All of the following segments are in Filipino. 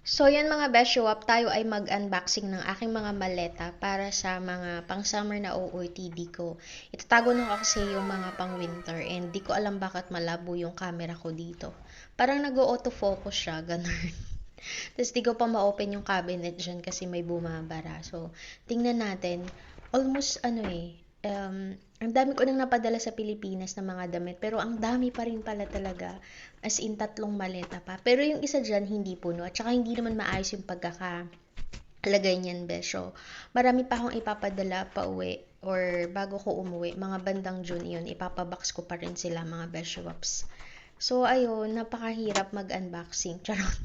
So yan mga Beshiwap, tayo ay mag-unboxing ng aking mga maleta para sa mga pang-summer na OOTD ko. Itatago na ko kasi yung mga pang-winter and di ko alam bakit malabo yung camera ko dito. Parang nag-autofocus siya, ganun. Tapos di ko pa ma-open yung cabinet dyan kasi may bumabara. So, tingnan natin. Almost ang dami ko nang napadala sa Pilipinas ng mga damit. Pero ang dami pa rin pala talaga. As in, 3 maleta pa. Pero yung isa dyan, hindi puno. At saka hindi naman maayos yung pagkakalagay niyan, Besyo. Marami pa akong ipapadala pa uwi or bago ko umuwi, mga bandang June yun, ipapabox ko pa rin sila mga Besyowaps. So, ayun, napakahirap mag-unboxing. Charot.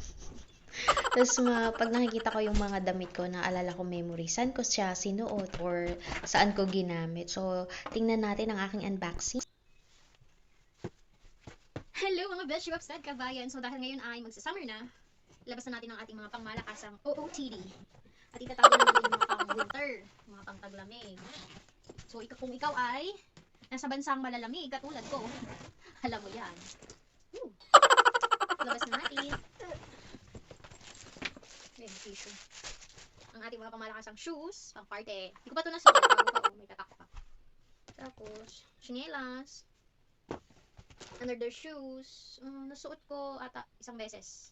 Tapos pag nakikita ko yung mga damit ko, naalala ko memory, saan ko siya sinuot or saan ko ginamit. So, tingnan natin ang aking unboxing. Hello mga Beshi Website kabayan! So dahil ngayon ay magsa-summer na, labas na natin ang ating mga pangmalakasang OOTD. At itatago na natin yung mga pang-winter, mga pang-taglamig. So kung ikaw ay nasa bansang malalamig katulad ko, alam mo yan. Woo! Labas na natin. Tissue. Ang ating mga pangmalakasang shoes, pang parte. Hindi ko pa ito nasuot, bago pa may tatak pa. Tapos, chinelas. Under their shoes, nasuot ko ata isang beses.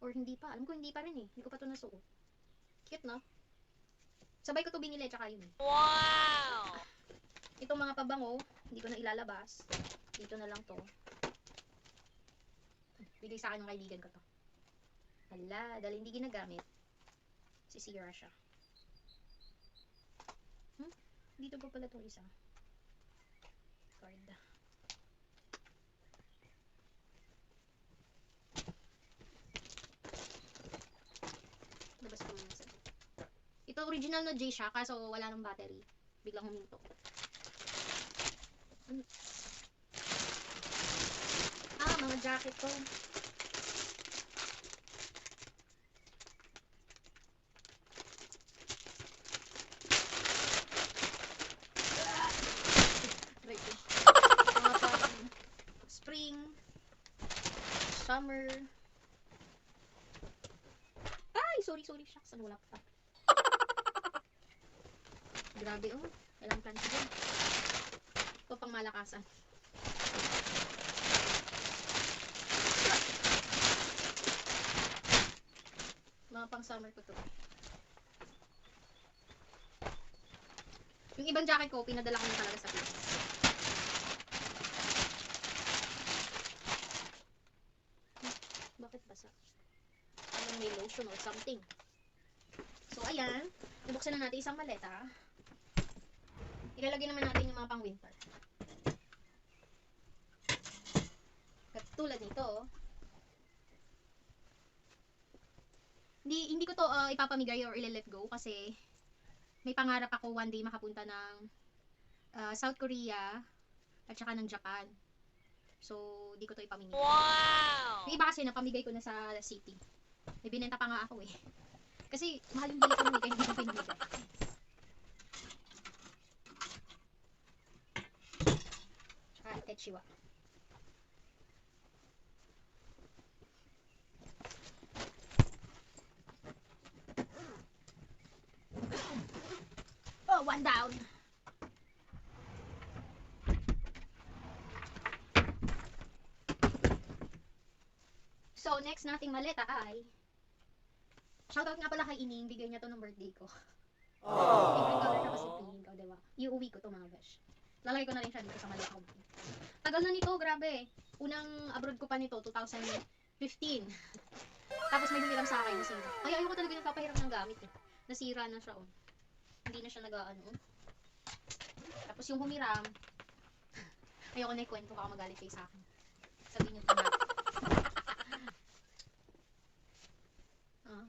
Or hindi pa. Alam ko hindi pa rin eh. Hindi ko pa ito nasuot. Cute, no? Sabay ko ito binili, tsaka yun. Wow! Itong mga pabango, hindi ko na ilalabas. Dito na lang to. Bigay sa akin ng kaibigan ko to. Hala, dahil hindi ginagamit. Sisira siya. Dito pa pala itong isa. Card. Labas ko muna sa ito original na J siya, kaso wala nang battery. Biglang huminto. Mga jacket ko. Mga pang spring, summer. Ay, sorry, shucks. Ano, wala pa. Grabe, oh. Walang plancha dyan. Ito pang malakasan. Mga pang summer ko to. Yung ibang jacket ko, pinadala ko na talaga sa Pinas. Bakit basa? Parang may lotion or something. So, ayan. Nabuksan na natin isang maleta. Ilalagay naman natin yung mga pang winter. Katulad nito. Hindi ko to ipapamigay or ile-let go kasi may pangarap ako one day makapunta ng South Korea at saka ng Japan. So, di ko to ipamimigay. Wow! Yung iba kasi napamigay ko na sa city. May binenta pa nga ako eh. Kasi mahal yung bili ko nun eh, kaya hindi ko pinamigay. Tsaka Itechiwa. Oh, one down! So, next nating maleta ay shoutout nga pala kay Ining, bigay niya to ng birthday ko. Favorite color niya kasi pink, o diba? Iuwi ko to mga besh. Lalagay ko na rin siya dito sa maleta ko. Tagal na nito, grabe. Unang abroad ko pa nito, 2015. Tapos may humiram sa akin, nasira. Ay, ayoko talaga nagpapahiram ng gamit eh. Nasira na siya, oh. Hindi na siya nag-ano. Tapos yung humiram, ayoko na ikwento, baka magalit kayo sa akin. Sabihin niyo punda.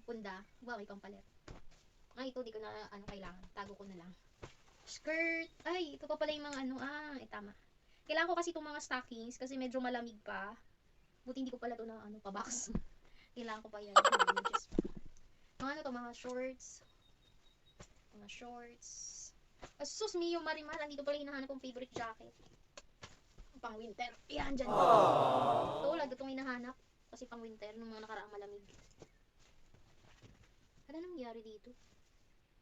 Punda. Wow, may pampalit. Ay, ito, di ko na kailangan. Tago ko na lang. Skirt. Ay, ito pa pala yung mga tama. Kailangan ko kasi itong mga stockings kasi medyo malamig pa. Buti hindi ko pala ito na pa-box. Kailangan ko pa yan. Mga mga shorts. Mga shorts. Sus, Mio Marimar, andito pala hinahanap kong favorite jacket. Pang winter. Yan, dyan. Ito, lagi itong hinahanap. Kasi pang winter, nung mga nakaraang malamig. Ano nangyari dito?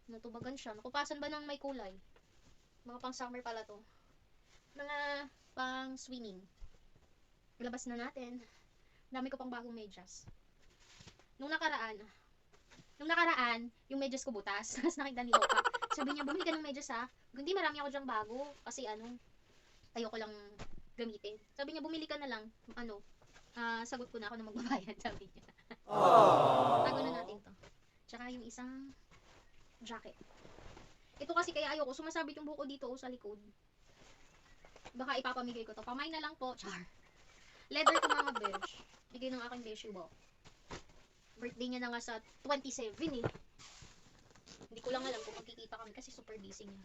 Natubagan siya. Nakupasan ba ng may kulay? Mga pang summer pala to. Mga pang swimming. Ilabas na natin. Dami ko pang bagong medyas. Nung nakaraan, yung medyas ko butas. Tapos nakita ni Opa. Sabi niya, bumili ka ng medyas ha. Hindi, marami ako dyang bago. Kasi ayoko lang gamitin. Sabi niya, bumili ka na lang. Sagot ko na ako na magbabayad. Sabi niya. Tago na natin to. Tsaka yung isang jacket. Ito kasi kaya ayoko. Sumasabit yung buko dito sa likod. Baka ipapamigay ko to. Pamay na lang po. Char. Leather to mga besh. Bigay ng aking beshi bo. Birthday niya na nga sa 27 eh. Hindi ko lang alam kung magkikita kami kasi super busy niya.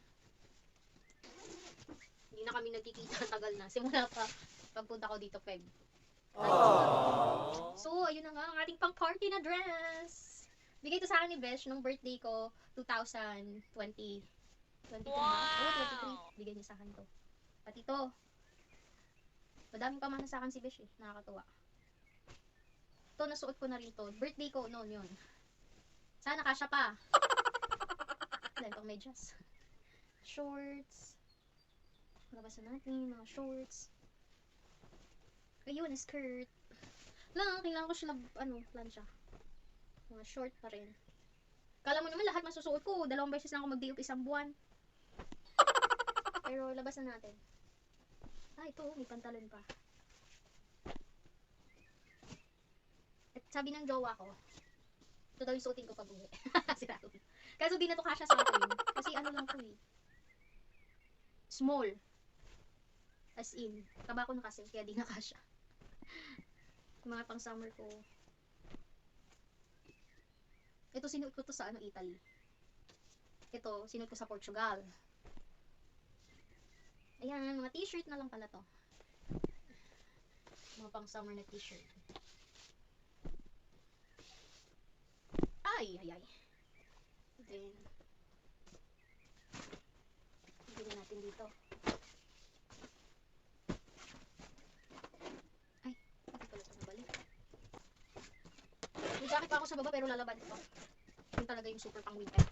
Hindi na kami nagkikita, tagal na. Simula pa pagpunta ko dito, Feb. So, ayun na nga ang ating pang party na dress. Bigay to sa akin ni Besh nung birthday ko 2020. 22 ba? 23. Bigay niya sa akin to. Pati to. Madaming pamana sa akin si Besh eh. Nakakatuwa. Ito, nasuot ko na rin to. Birthday ko noon yun. Sana kasya pa. Dahil pang medyas. Shorts. Labasan natin mga shorts. Ayun, skirt. Lang, kailangan ko siya plansya. Mga short pa rin. Kala mo naman lahat masusuot ko. 2 beses lang ako mag-day off isang buwan. Pero labas na natin. Ito, may pantalon pa. At sabi ng jowa ko, ito daw yung suotin ko pag uwi. Sira ko. Kaso di na to kasya sa akin. Kasi lang to eh. Small. As in, taba ko na kasi, kaya di na kasya. Mga pang summer ko. Ito sinuot ko to sa Italy. Ito, sinuot ko sa Portugal. Ayan, mga t-shirt na lang pala to. Mga pang summer na t-shirt. Ay. Then, bigyan natin dito. Ay, hindi pala ito nabalik. May jacket pa ako sa baba pero lalaban ito. Yun talaga yung super pang winter.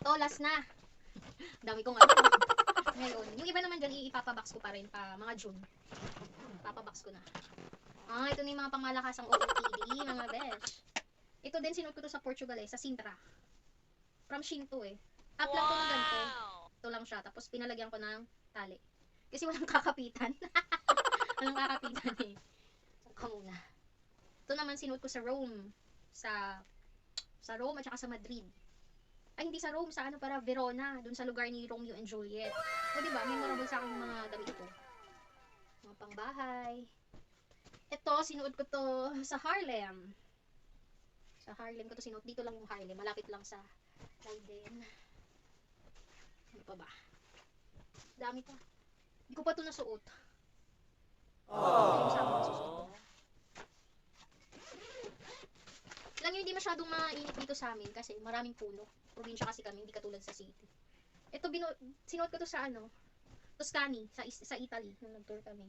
Ito, last na. Dami kong ngayon. Yung iba naman dyan, ipapabox ko pa rin pa mga June. Papabox ko na. Ito na yung mga pangmalakasang OOTD, mga besh. Ito din, sinuot ko to sa Portugal sa Sintra. From Shein to eh. Up lang to na ganito. Ito lang siya. Tapos pinalagyan ko ng tali. Kasi walang kakapitan. Walang kakapitan eh. Saka muna. Ito naman sinuot ko sa Rome. Sa Rome at saka sa Madrid. Ay, hindi sa Rome, sa para Verona, dun sa lugar ni Romeo and Juliet. O, diba, memorable sa akin yung mga damit ito. Mga pangbahay. Ito, sinuot ko to sa Harlem. Sa Harlem ko to sinuot. Dito lang yung Harlem, malapit lang sa Leiden. Ano pa ba? Dami pa. Hindi ko pa to nasuot. Yung sama nasusuot ko. Lang yun, hindi masyadong mainit dito sa amin kasi maraming puno. Probinsya kasi kami, hindi katulad sa city. Ito, sinuot ko to sa Tuscany, sa Italy, nung nag-tour kami.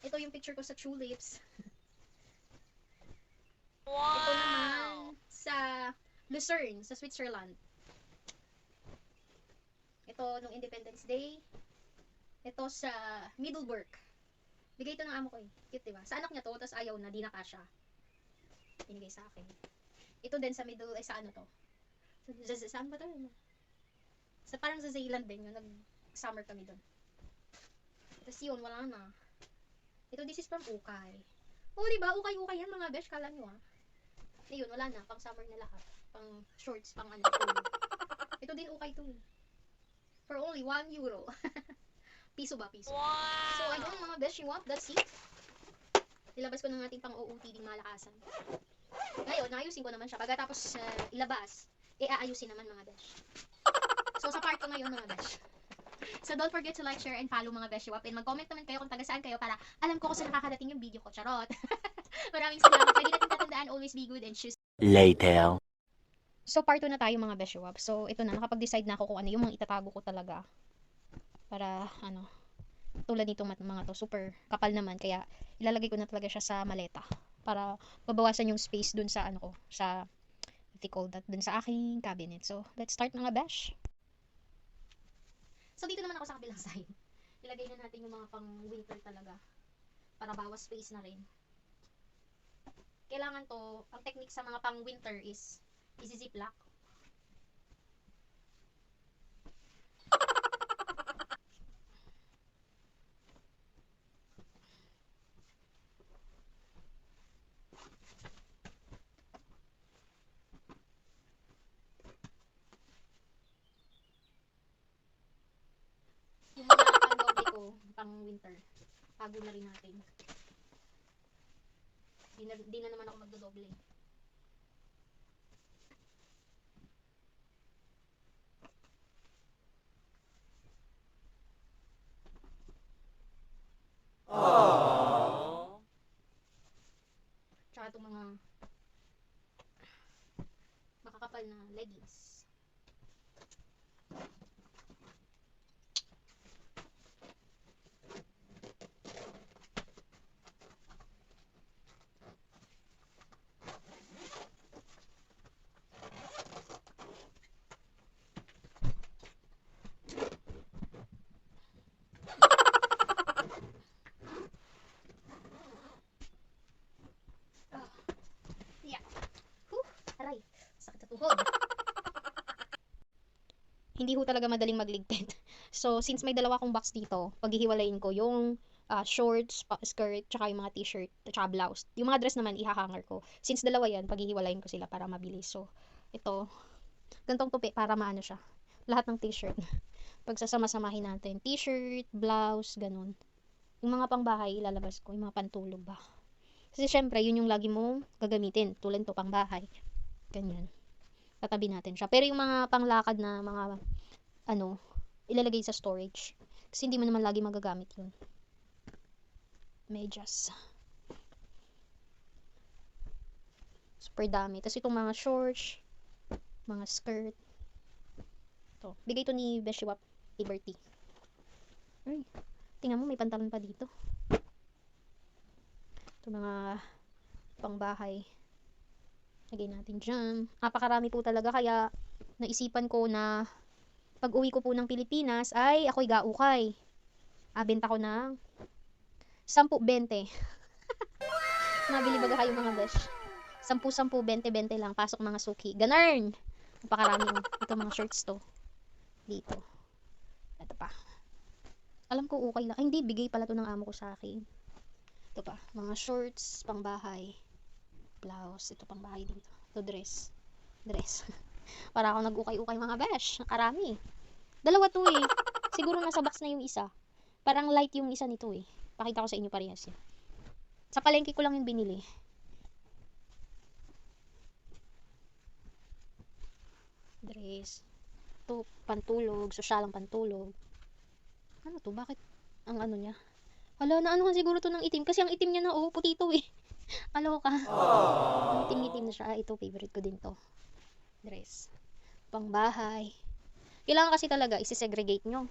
Ito yung picture ko sa Tulips. Wow! Ito naman sa Lucerne, sa Switzerland. Ito nung Independence Day. Ito sa Middelburg. Bigay ito ng amo ko eh. Cute, diba? Sa anak niya to, tapos ayaw na, di na kasya. Binigay sa akin. Ito din sa sa to? Saan ba to? Parang sa Zealand din yun. Nag-summer kami doon. Tapos yun, wala na. Ito, this is from Ukay. Diba? Ukay yan mga besh. Kala nyo Ayun, wala na. Pang summer na lahat. Pang shorts, pang Ito din Ukay to. For only €1. Piso ba? Piso. Wow! So, ayun mga besh. That's it. Ilabas ko ng ating pang OOTD malakasan. Ngayon, naayusin ko naman siya. Pagkatapos ilabas, aayusin naman mga besh. So, sa part ko ngayon mga besh. So, don't forget to like, share, and follow mga besh. And mag-comment naman kayo kung taga saan kayo para alam ko kung saan nakakadating yung video ko. Charot. Maraming salamat. Pwede natin tatandaan, always be good and choose. Later. So, part 2 na tayo mga Beshiwap. So, ito na, nakapag-decide na ako kung ano yung mga itatago ko talaga. Para, tulad nitong mga to, super kapal naman. Kaya, ilalagay ko na talaga siya sa maleta. Para, mabawasan yung space dun sa, sa, what they call that, dun sa aking cabinet. So, let's start mga Besh. So, dito naman ako sa kabilang side. Ilagay na natin yung mga pang winter talaga. Para bawas space na rin. Kailangan to, ang technique sa mga pang winter is isi-ziplock. Yung mga pang-doble ko, pang winter, tago na rin natin. Di na naman ako magdodoble. Tsaka itong mga makakapal na leggings. Yeah. Aray, sakit sa tuhod. Hindi ho talaga madaling magligpit. So, since may dalawa akong box dito, paghihiwalayin ko yung shorts, skirt, tsaka yung mga t-shirt, tsaka blouse. Yung mga dress naman, ihahanger ko. Since dalawa yan, paghihiwalayin ko sila para mabilis. So, ito, gantong tupi para maano siya. Lahat ng t-shirt. Pagsasama-samahin natin. T-shirt, blouse, ganun. Yung mga pangbahay, ilalabas ko. Yung mga pantulog ba. Kasi syempre, yun yung lagi mong gagamitin. Tulad to pangbahay. Ganyan. Tatabi natin siya. Pero yung mga panglakad na mga ilalagay sa storage. Kasi hindi mo naman lagi magagamit yun. Medyas. Super dami. Tapos itong mga shorts, mga skirt. Ito. Bigay to ni Beshiwap Liberty. Ay, tingnan mo may pantalon pa dito. Ito mga pangbahay. Lagay natin dyan. Napakarami po talaga kaya naisipan ko na pag uwi ko po ng Pilipinas ay ako'y gaukay. Benta ko ng 10-20. Mabili ba kayo mga besh? 10-10, 20-20 lang. Pasok mga suki. Ganarn! Napakaraming. Ito mga shirts to. Dito. Ito pa. Alam ko okay lang. Ay, hindi. Bigay pala to ng amo ko sa akin. Ito pa. Mga shorts, pangbahay. Blouse. Ito pangbahay dito. Ito dress. Dress. Para ako nag-ukay-ukay mga besh. Karami. Dalawa to eh. Siguro nasa box na yung isa. Parang light yung isa nito eh. Pakita ko sa inyo parehas yan. Sa palengke ko lang yung binili. Dress. Ito, pantulog. Sosyalang pantulog. Ano to? Bakit ang ano niya? Hala, naanuhan siguro to ng itim. Kasi ang itim niya na, puti to eh. Aloka. Ang itim-itim na siya. Ito, favorite ko din to. Dress. Pangbahay. Kailangan kasi talaga isi-segregate nyo.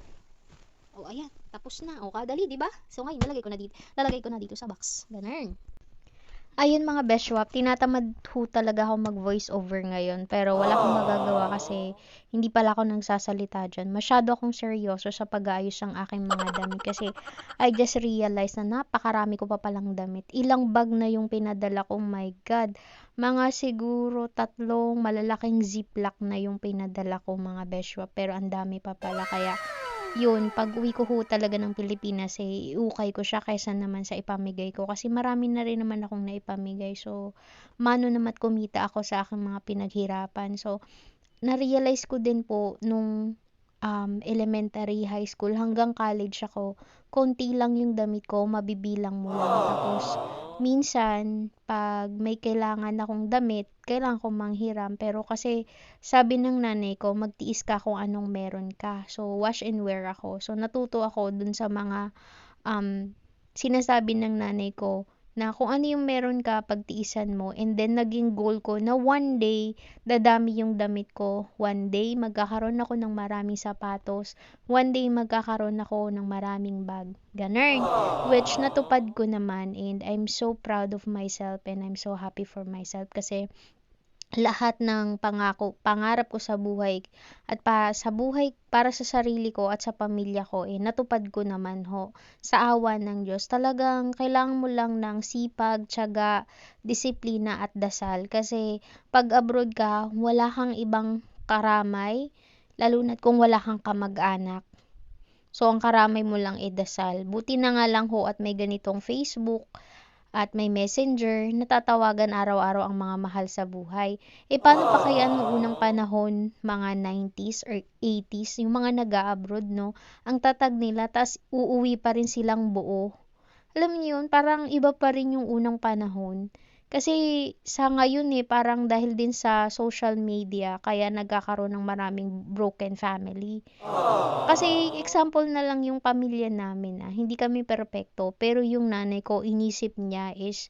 Ayan. Tapos na. Kadali, di ba? So, ngayon, lalagay ko na dito sa box. Ganun. Ayun mga Beshwap, tinatamad ho talaga ako mag voice over ngayon pero wala akong magagawa kasi hindi pala ako nagsasalita dyan. Masyado akong seryoso sa pag-aayos ng aking mga damit kasi I just realized na napakarami ko pa palang damit. Ilang bag na yung pinadala ko, my God. Mga siguro 3 malalaking ziplock na yung pinadala ko mga Beshwap pero ang dami pa pala kaya yun, pag-uwi ko ho talaga ng Pilipinas, iukay ko siya kaysa naman sa ipamigay ko. Kasi marami na rin naman akong naipamigay. So, mano naman kumita ako sa aking mga pinaghirapan. So, na-realize ko din po nung elementary, high school, hanggang college ako, konti lang yung damit ko, mabibilang mo lang. Tapos, minsan, pag may kailangan akong damit, kailangan kong manghiram. Pero kasi, sabi ng nanay ko, magtiis ka kung anong meron ka. So, wash and wear ako. So, natuto ako dun sa mga sinasabi ng nanay ko na kung ano yung meron ka pagtiisan mo, and then naging goal ko na one day dadami yung damit ko, one day magkakaroon ako ng maraming sapatos, one day magkakaroon ako ng maraming bag, ganun, which natupad ko naman, and I'm so proud of myself and I'm so happy for myself kasi lahat ng pangarap ko sa buhay at sa buhay para sa sarili ko at sa pamilya ko, natupad ko naman ho. Sa awa ng Diyos, talagang kailangan mo lang ng sipag, tiyaga, disiplina at dasal. Kasi pag abroad ka, wala kang ibang karamay, lalo na't kung wala kang kamag-anak. So, ang karamay mo lang dasal. Buti na nga lang ho at may ganitong Facebook at may messenger, natatawagan araw-araw ang mga mahal sa buhay. Paano pa kaya nung unang panahon, mga 90s or 80s, yung mga nag-a-abroad, no? Ang tatag nila, tas uuwi pa rin silang buo. Alam niyo yun, parang iba pa rin yung unang panahon. Kasi sa ngayon parang dahil din sa social media, kaya nagkakaroon ng maraming broken family. Kasi example na lang yung pamilya namin, hindi kami perpekto, pero yung nanay ko inisip niya is,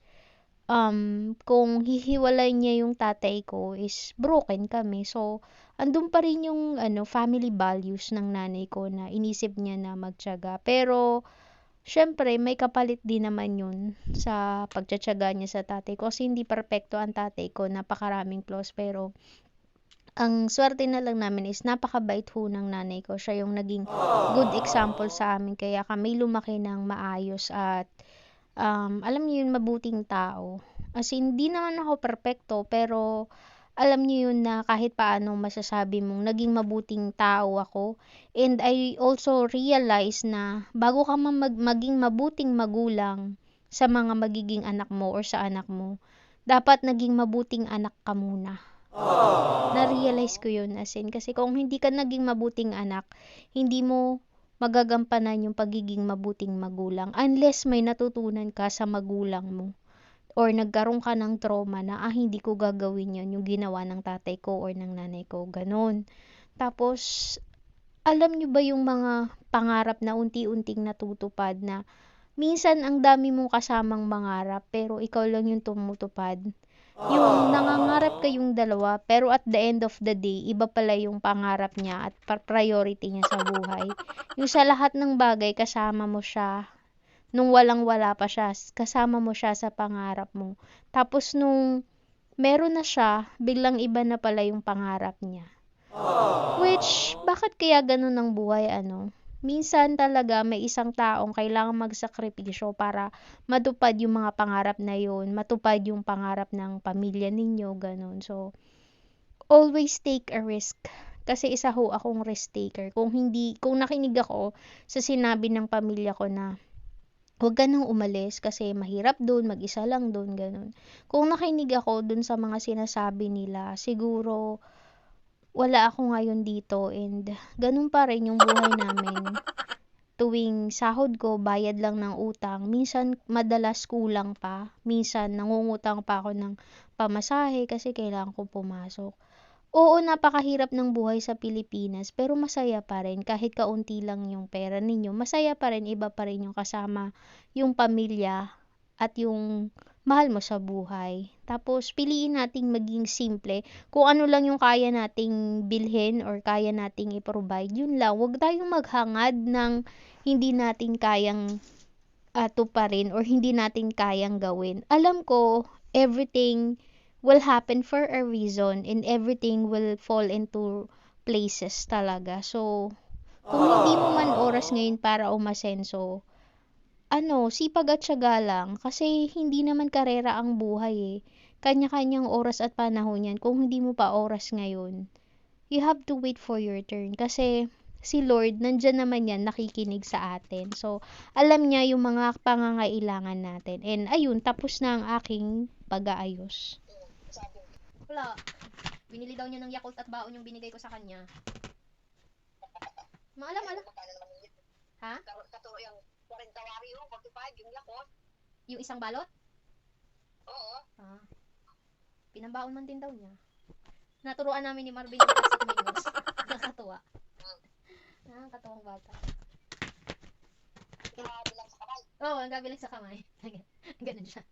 kung hihiwalay niya yung tatay ko is broken kami. So, andun pa rin yung family values ng nanay ko na inisip niya na magtiyaga. Pero, siyempre may kapalit din naman yun sa pagtitiyaga niya sa tatay ko. Kasi hindi perpekto ang tatay ko, napakaraming flaws, pero ang swerte na lang namin is napakabait ho ng nanay ko. Siya yung naging good example sa amin. Kaya kami lumaki ng maayos at alam niyo yun, mabuting tao. As in, di naman ako perpekto, pero alam niyo yun na kahit paano masasabi mong naging mabuting tao ako. And I also realize na bago ka maging mabuting magulang sa mga magiging anak mo or sa anak mo, dapat naging mabuting anak ka muna. Na-realize ko yun, as in, kasi kung hindi ka naging mabuting anak, hindi mo magagampanan yung pagiging mabuting magulang unless may natutunan ka sa magulang mo or nagkaroon ka ng trauma na hindi ko gagawin yun, yung ginawa ng tatay ko or ng nanay ko, ganun. Tapos, alam nyo ba yung mga pangarap na unti-unting natutupad na minsan ang dami mong kasamang mangarap pero ikaw lang yung tumutupad? Yung nangangarap kayong dalawa, pero at the end of the day, iba pala yung pangarap niya at priority niya sa buhay. Yung sa lahat ng bagay, kasama mo siya. Nung walang-wala pa siya, kasama mo siya sa pangarap mo. Tapos nung meron na siya, biglang iba na pala yung pangarap niya. Which, bakit kaya ganun ang buhay, Minsan talaga may isang taong kailangang magsakripisyo para matupad yung mga pangarap na yun, matupad yung pangarap ng pamilya ninyo, ganun. So, always take a risk. Kasi isa ho akong risk taker. Kung nakinig ako sa sinabi ng pamilya ko na huwag ka nang umalis kasi mahirap doon, mag-isa lang doon, ganun. Kung nakinig ako doon sa mga sinasabi nila, siguro wala ako ngayon dito, and ganun pa rin yung buhay namin. Tuwing sahod ko, bayad lang ng utang. Minsan, madalas kulang pa. Minsan, nangungutang pa ako ng pamasahe kasi kailangan ko pumasok. Oo, napakahirap ng buhay sa Pilipinas, pero masaya pa rin. Kahit kaunti lang yung pera ninyo, masaya pa rin, iba pa rin yung kasama, yung pamilya, at yung mahal mo sa buhay. Tapos, piliin nating maging simple. Kung ano lang yung kaya nating bilhin or kaya nating i-provide, yun lang. Huwag tayong maghangad ng hindi natin kayang tuparin or hindi natin kayang gawin. Alam ko, everything will happen for a reason and everything will fall into places talaga. So, kung hindi mo man oras ngayon para umasenso, sipag at tiyaga lang. Kasi hindi naman karera ang buhay Kanya-kanyang oras at panahon yan. Kung hindi mo pa oras ngayon, you have to wait for your turn. Kasi si Lord, nandyan naman yan, nakikinig sa atin. So, alam niya yung mga pangangailangan natin. And ayun, tapos na ang aking pag-aayos. Wala. Binili daw niya ng Yakult at baon yung binigay ko sa kanya. Maalam. Ha? Katuro yung 40 wari yung 45, yung Yakult. Yung isang balot? Oo. Pinambaon man din daw niya. Naturuan namin ni Marvin yung Pasit Mingos. Nakakatuwa. Nakakatuwang bata. Kabilang sa kamay. Oo, ang gabilang sa kamay. Ganun siya.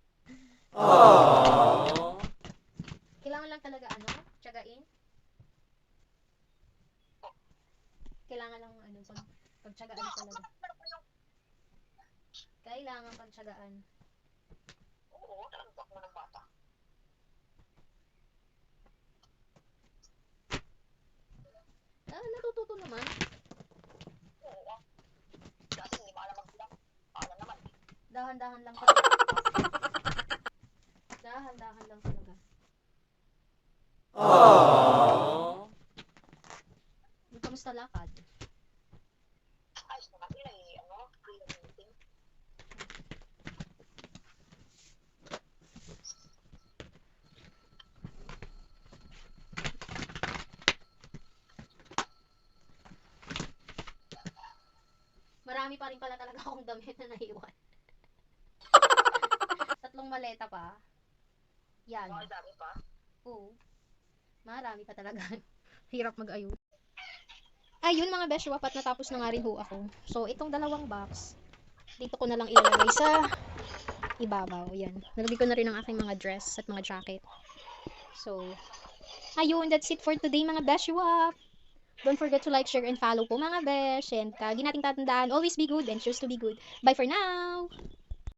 Kailangan lang talaga tiyagain. Kailangan lang pagtiyagaan talaga. Kailangan pagtiyagaan. Oo, talagang mo ng bata. Natututo naman. Oo. Dati hindi maalam magbilang. Alam naman. Dahan-dahan lang talaga. Dahan-dahan lang talaga. Kamusta lakad? Ayos naman yun ay, clean meeting. Marami pa rin pala talaga akong damit na naiwan. 3 maleta pa. Yan. Mga dami pa. Oo. Marami pa talaga. Hirap mag-ayos. Ayun mga besyo, at natapos na nga rin ho ako. So, itong 2 box, dito ko na lang ilalagay sa ibabaw. Yan. Nalagay ko na rin ang aking mga dress at mga jacket. So, ayun, that's it for today mga besyo. Don't forget to like, share, and follow po mga besh. And lagi nating tatandaan, always be good and choose to be good. Bye for now!